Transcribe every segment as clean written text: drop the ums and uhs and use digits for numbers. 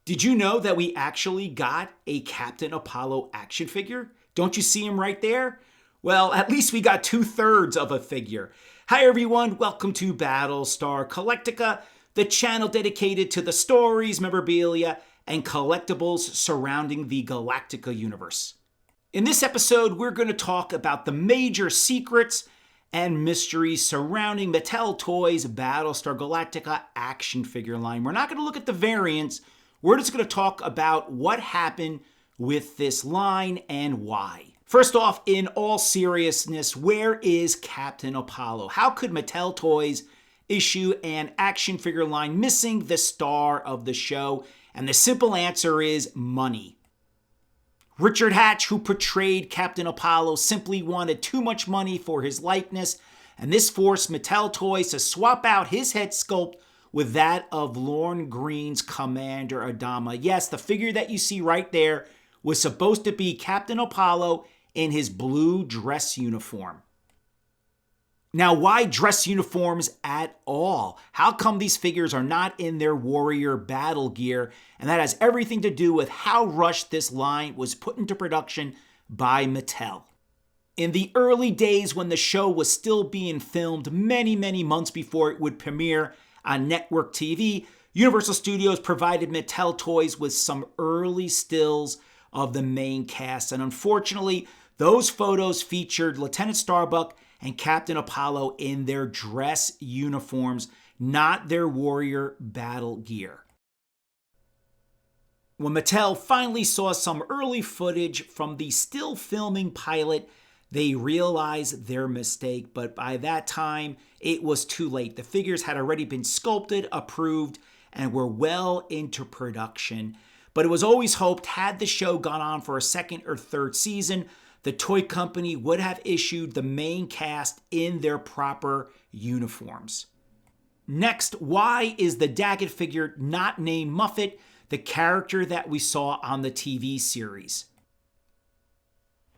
Did you know that we actually got a Captain Apollo action figure? Don't you see him right there? Well, at least we got 2/3 of a figure. Hi everyone, welcome to Battlestar Galactica, the channel dedicated to the stories, memorabilia, and collectibles surrounding the Galactica universe. In this episode, we're going to talk about the major secrets and mysteries surrounding Mattel Toys' Battlestar Galactica action figure line. We're not going to look at the variants. We're just going to talk about what happened with this line and why. First off, in all seriousness, where is Captain Apollo? How could Mattel Toys issue an action figure line missing the star of the show? And the simple answer is money. Richard Hatch, who portrayed Captain Apollo, simply wanted too much money for his likeness, and this forced Mattel Toys to swap out his head sculpt with that of Lorne Greene's Commander Adama. Yes, the figure that you see right there was supposed to be Captain Apollo in his blue dress uniform. Now, why dress uniforms at all? How come these figures are not in their warrior battle gear? And that has everything to do with how rushed this line was put into production by Mattel. In the early days when the show was still being filmed many months before it would premiere on network TV, Universal Studios provided Mattel Toys with some early stills of the main cast. And unfortunately, those photos featured Lieutenant Starbuck and Captain Apollo in their dress uniforms, not their warrior battle gear. When Mattel finally saw some early footage from the still filming pilot, they realized their mistake, but by that time, it was too late. The figures had already been sculpted, approved, and were well into production. But it was always hoped, had the show gone on for a second or third season, the toy company would have issued the main cast in their proper uniforms. Next, why is the Daget figure not named Muffet, the character that we saw on the TV series?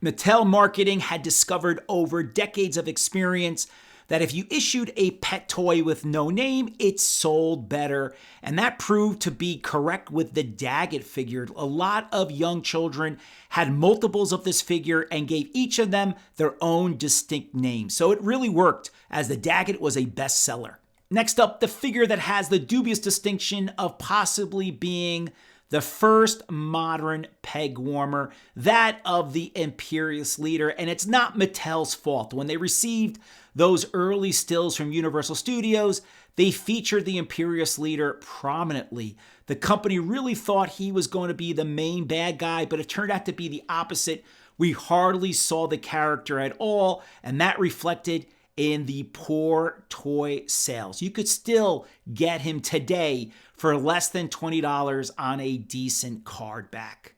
Mattel Marketing had discovered over decades of experience that if you issued a pet toy with no name, it sold better. And that proved to be correct with the Daget figure. A lot of young children had multiples of this figure and gave each of them their own distinct name. So it really worked, as the Daget was a bestseller. Next up, the figure that has the dubious distinction of possibly being the first modern peg warmer, that of the Imperious Leader. And it's not Mattel's fault. When they received those early stills from Universal Studios, they featured the Imperious Leader prominently. The company really thought he was going to be the main bad guy, but it turned out to be the opposite. We hardly saw the character at all, and that reflected in the poor toy sales. You could still get him today for less than $20 on a decent card back.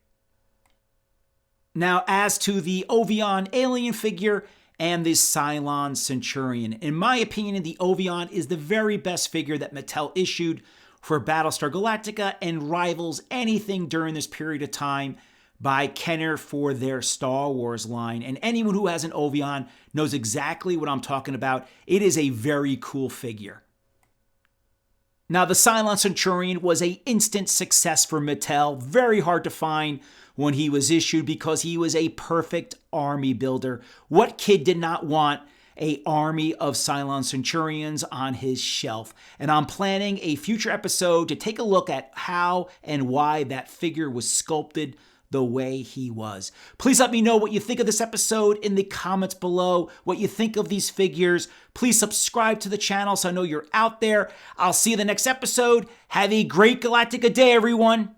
Now, as to the Ovion alien figure and the Cylon Centurion, in my opinion, the Ovion is the very best figure that Mattel issued for Battlestar Galactica and rivals anything during this period of time by Kenner for their Star Wars line. And anyone who has an Ovion knows exactly what I'm talking about. It is a very cool figure. Now, the Cylon Centurion was an instant success for Mattel. Very hard to find when he was issued because he was a perfect army builder. What kid did not want an army of Cylon Centurions on his shelf? And I'm planning a future episode to take a look at how and why that figure was sculpted the way he was. Please let me know what you think of this episode in the comments below, what you think of these figures. Please subscribe to the channel so I know you're out there. I'll see you in the next episode. Have a great Galactica day, everyone.